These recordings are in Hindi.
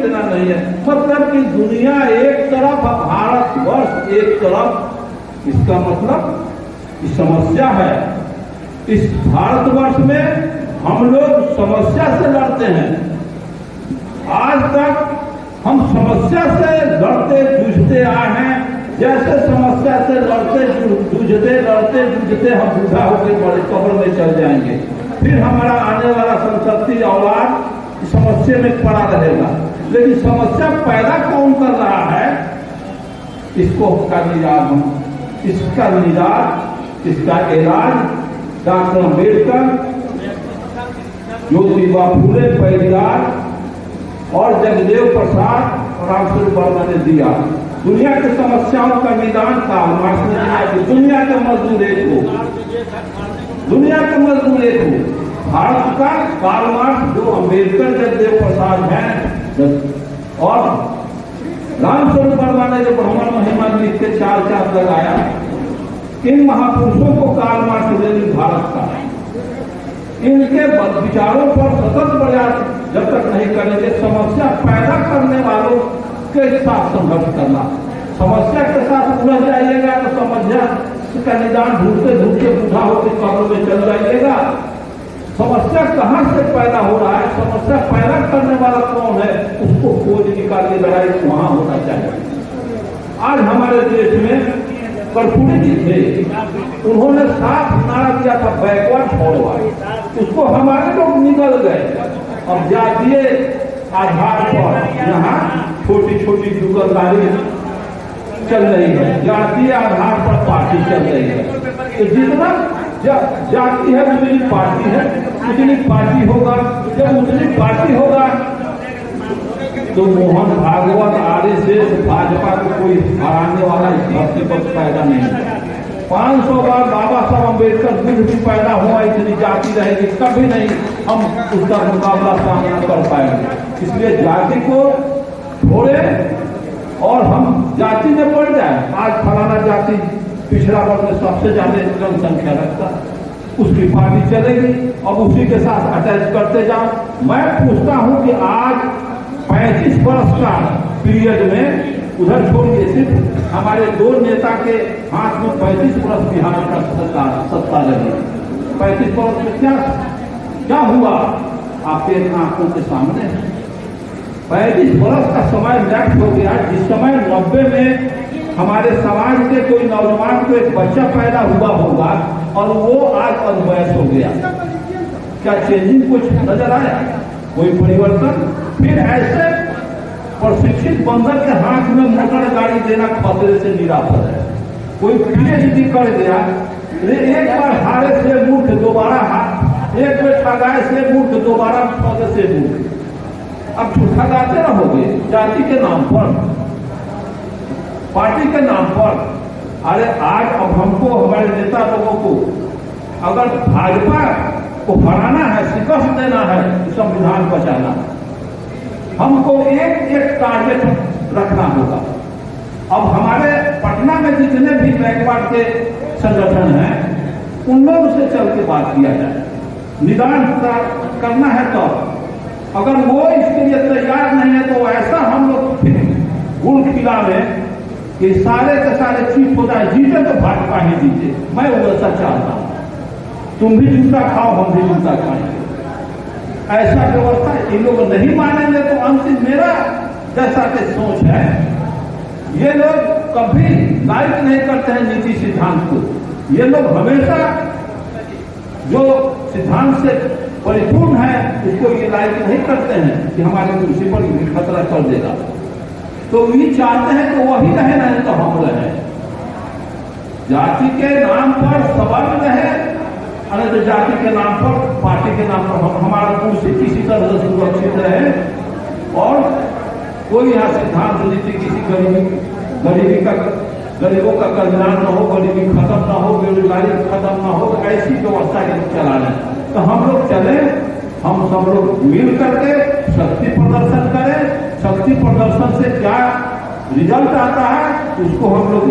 इतना नहीं है। मतलब कि दुनिया एक तरफ, भारतवर्ष एक तरफ, इसका मतलब समस्या है। इस भारतवर्ष में हम लोग समस्या से लड़ते हैं। आज तक हम समस्या से लड़ते जूझते आए हैं। जैसे समस्या से लड़ते जूझते हम बूढ़ा होकर बड़े कब्र में चल जाएंगे, फिर हमारा आने वाला संतति औलाद समस्या में पड़ा रहेगा। लेकिन समस्या पैदा कौन कर रहा है, इसको इसका इलाज डॉक्टर अम्बेडकर, ज्योतिबा फूले परिवार और जगदेव प्रसाद और रामस्वरूप वर्मा ने दिया। दुनिया की समस्याओं का निदान कार्ल मार्क्स ने दिया कि दुनिया के मजदूर एक हो। भारत का कार्ल मार्क्स, जो अम्बेडकर, जगदेव प्रसाद हैं और रामस्वरूप वर्मा ने जो ब्राह्मण महिमा लिख के चार लगाया, इन महापुरुषों को कार्ल मार्क्स ने भारत का, इनके विचारों पर सतत प्रयास जब तक नहीं करेंगे, समस्या पैदा करने वालों के साथ संघर्ष करना। समस्या के साथ उलझ जाइएगा तो समस्या का निदान ढूंढते बूढ़ा होकर कब्र में चल जाइएगा। समस्या कहाँ से पैदा हो रहा है, समस्या पैदा करने वाला कौन है, उसको खोज निकाल के लड़ाई वहां होना चाहिए। आज हमारे देश में कर्पूरी जी थे, उन्होंने साफ नारा दिया था बैकवर्ड फॉरवर्ड, उसको हमारे लोग निकल गए। अब जातीय आधार पर यहाँ छोटी छोटी दुकानदारी चल रही है, जातीय आधार पर पार्टी चल रही है। तो जितना जाति है उतनी पार्टी है, उतनी पार्टी होगा। जब उतनी पार्टी होगा तो मोहन भागवत, आरएसएस, भाजपा को कोई हराने वाला इस धरती पर पैदा नहीं है। 500 बार बाबा साहब अम्बेडकर बुद्ध भी पैदा हुआ, इतनी जाति रहेगी कभी नहीं हम उसका मुकाबला सामना कर पाएंगे। इसलिए जाति को छोड़े और हम जाति में बढ़ जाए। आज फलाना जाति पिछड़ा वर्ग में सबसे ज्यादा जनसंख्या रखता, उसकी पार्टी चलेगी, अब उसी के साथ अटैच करते जाओ। मैं पूछता हूं कि आज 35 वर्ष का पीरियड में, उधर छोड़िए, सिर्फ हमारे दो नेता के हाथ में 35 वर्ष बिहार का सत्ता रही। 35 वर्ष में क्या हुआ आपके आंखों के सामने। 35 वर्ष का समय लैप्स हो गया। जिस समय 90 में हमारे समाज के कोई नौजवान को एक बच्चा पैदा हुआ होगा और वो आज अनवयस हो गया, क्या चेंजिंग कुछ नजर आया, कोई परिवर्तन? फिर ऐसे प्रशिक्षित बंदर के हाथ में मोटर गाड़ी देना खतरे से निरापद है। कोई पीएचडी कर गया, एक बार हारे से मूर्ख दोबारा एक बार ठगाए से मूर्ख दोबारा ठगे से मूर्ख। अब ठगाते रहोगे जाति के नाम पर, पार्टी के नाम पर। अरे आज अब हमको, हमारे नेता लोगों को अगर भाजपा को हराना है, शिकस्त देना है, संविधान बचाना, हमको एक टारगेट रखना होगा। अब हमारे पटना में जितने भी बैकवर्ड के संगठन हैं, उन लोगों से चल के बात किया जाए, निदान करना है। तो अगर वो इसके लिए तैयार नहीं है तो ऐसा हम लोग फिर गुड़ खिलावे कि सारे के सारे चीफ हो जाए, जीते तो भाजपा ही जीते। मैं वैसा चाहता हूं, तुम भी जूता खाओ, हम भी जूता खाएंगे। ऐसा व्यवस्था इन लोग नहीं मानेंगे तो अंतिम मेरा जैसा के सोच है, ये लोग कभी लाइक नहीं करते हैं नीति सिद्धांत को। ये लोग हमेशा जो सिद्धांत से परिपूर्ण है उसको ये लाइक नहीं करते हैं कि हमारे कुर्सी पर खतरा कर देगा। तो ये चाहते हैं कि वही रहे, नहीं तो हम रहे। जाति के नाम पर सवाल रहे, अरे तो जाति के नाम पर, पार्टी के नाम पर हमारा कुर्सी किसी तरह से सुरक्षित रहे और कोई यहाँ सिद्धांत नीति किसी गरीबों का कल्याण न हो, गरीबी खत्म न हो, बेरोजगारी खत्म न हो, ऐसी व्यवस्था चला रहे। तो हम लोग चले, हम सब लोग मिल करके शक्ति प्रदर्शन करें। शक्ति प्रदर्शन से क्या रिजल्ट आता है उसको हम लोग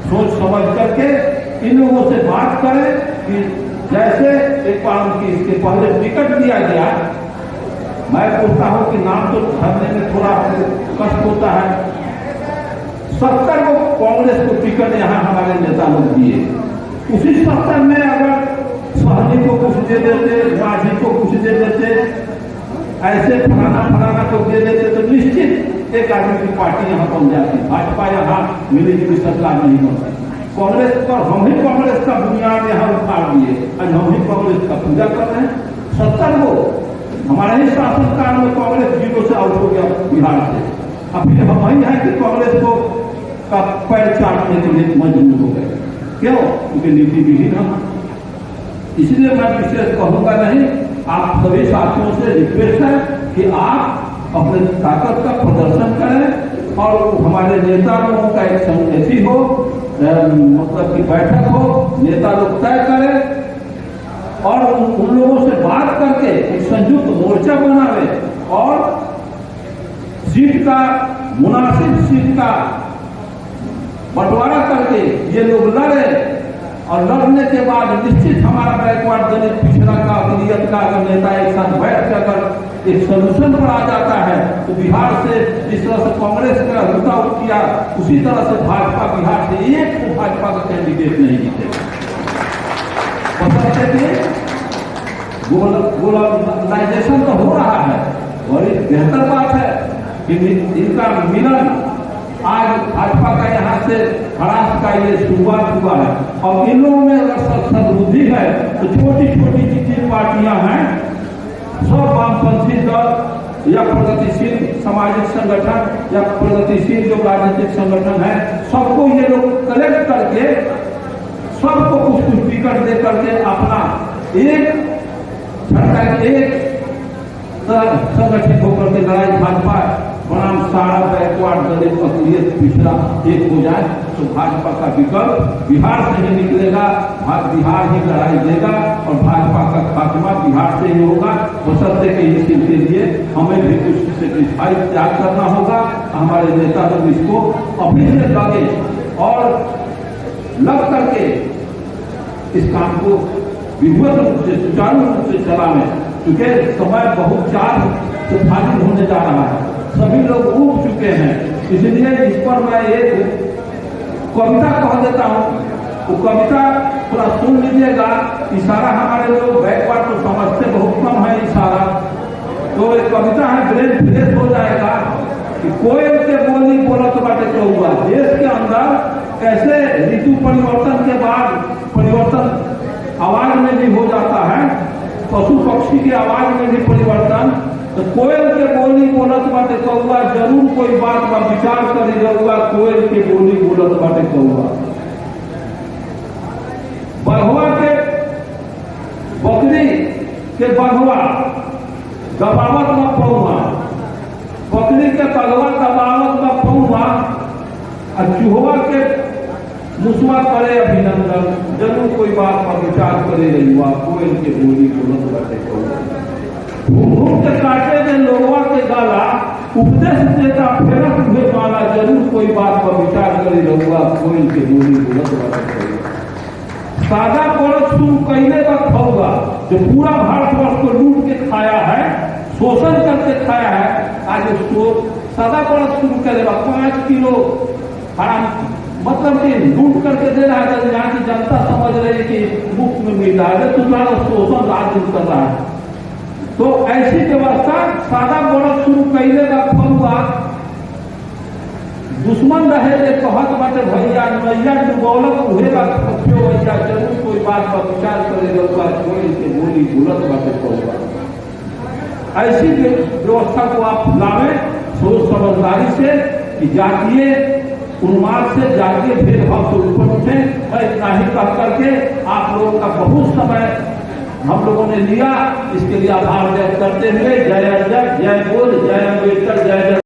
सोच समझ करके इन लोगों से बात करें कि जैसे एक बार उनकी इसके पहले टिकट दिया गया मैं पूछता हूं कि नाम तो धरने में थोड़ा कष्ट होता है। 70 को कांग्रेस को टिकट यहाँ हमारे नेता लोग दिए, उसी 70 में अगर सहनी को कुछ दे देते, माझी को कुछ दे देते, ऐसे फलाना को दे देते तो निश्चित एक आदमी की पार्टी यहाँ बन जाती। भाजपा यहाँ मिली जुली सरकार नहीं बनती। कांग्रेस पर हम ही कांग्रेस का बुनियाद यहाँ उखाड़ दिए, आज हम ही कांग्रेस का पूजा कर रहे हैं। 70 को हमारे ही शासनकाल में कांग्रेस 0 से आउट हो गया बिहार से। अब फिर हम वही है कि कांग्रेस को का पैर चाटने के लिए मजबूर हो गए। क्यों? क्योंकि नीति विहीन हम। इसलिए मैं विशेष कहूंगा नहीं, आप सभी साथियों से रिक्वेस्ट है कि आप अपने ताकत का प्रदर्शन करें और हमारे नेता लोगों का एक संगति हो, मतलब कि बैठक हो, नेता लोग तय करें और उन लोगों से बात करके एक संयुक्त मोर्चा बनावे और सीट का मुनासिब सीट का बंटवारा करके ये लोग लड़े और लड़ने के बाद निश्चित हमारा बैकवर्ड दलित पिछड़ा का अकलियत का अगर नेता एक साथ बैठ कर एक सोल्यूशन पर आ जाता है तो बिहार से जिस तरह से कांग्रेस का रुका किया उसी तरह से भाजपा बिहार से एक को भाजपा का कैंडिडेट नहीं जीतेगा। ग्लोबलाइजेशन तो हो रहा है और एक बेहतर बात है कि इनका मिलन आज भाजपा का यहाँ से हरास का ये शुरुआत हुआ है और इन लोगों में अगर सद्बुद्धि है तो छोटी छोटी जितनी पार्टियां हैं सब वामपंथी दल या प्रगतिशील सामाजिक संगठन या प्रगतिशील जो राजनीतिक संगठन है सबको ये लोग कलेक्ट करके सबको कुछ टिकट दे करके अपना एक संगठित होकर के लड़ाई भाजपा बनाम सारा बैकवर्ड दलित अकलियत पिछड़ा एक हो जाए तो भाजपा का विकल्प बिहार से ही निकलेगा। बिहार ही लड़ाई देगा और भाजपा का खात्मा बिहार से ही होगा। बशर्ते के इसी के लिए हमें भी कुछ सेक्रीफाइस त्याग करना होगा। हमारे नेता लोग इसको अभी से लगे और लग करके इस काम को विधिवत रूप से सुचारू रूप से चलाएं, क्योंकि समय बहुत चार से फाजिल होने जा रहा है। सभी लोग उठ चुके हैं, इसलिए इस पर मैं एक कविता कह देता हूँ। वो कविता थोड़ा सुन लीजिएगा। इशारा हमारे लोग बैकवर्ड को समझते बहुत कम है इशारा, तो एक कविता है, ब्रेन फ्रेश हो जाएगा कि कोयल के बोली बोलत बाटे कौआ। देश के अंदर कैसे ऋतु परिवर्तन के बाद परिवर्तन आवाज में भी हो जाता है, पशु पक्षी की आवाज में भी परिवर्तन, तो कोयल के बोली बोलत बाटे कौआ, जरूर कोई बात का विचार करी जाऊगा। कोयल के बोली बोलत बाटे कौआ। बघवा के बकरी के बघवा दबावत न पौवा, बकरी के बघवा दबावत न पौवा, और चूहवा के मुसवा करे अभिनंदन, जरूर कोई बात का विचार करे रहुआ। कोयल के बोली बोलत बाटे कौआ। घूम के काटे के लोगवा के गाला, उपदेश देता फेरत हुए माला, जरूर कोई बात पर विचार करे रहुआ। कोयल के बोली बोलत बाटे कौआ। सादा परत शुरू कैले तक होगा, जो पूरा भारतवर्ष को लूट के खाया है, शोषण करके खाया है, आज उसको सादा परत शुरू करेगा। 5 किलो हराम मतलब कि लूट करके दे रहा है, यहाँ की जनता समझ रही है कि मुफ्त में मिल रहा है, तुम्हारा शोषण राज्य कर रहा है। तो ऐसी व्यवस्था सादा बरत शुरू कैले का फलुआ, दुश्मन रहे जे कहत बाटे भैया नैया डुबौलत उहेगा खफियो भैया, जरूर कोई बात पर विचार करे रहुआ। कोयल के बोली बोलत बाटे कौआ। ऐसी व्यवस्था को आप लावें सोच समझदारी से कि जातीय उन्माद से जातीय भेदभाव से ऊपर उठे। मैं इतना ही कह करके आप लोगों का बहुत समय हम लोगों ने लिया, इसके लिए आभार व्यक्त करते हुए जय अजय, जय बोल, जय अम्बेडकर, जय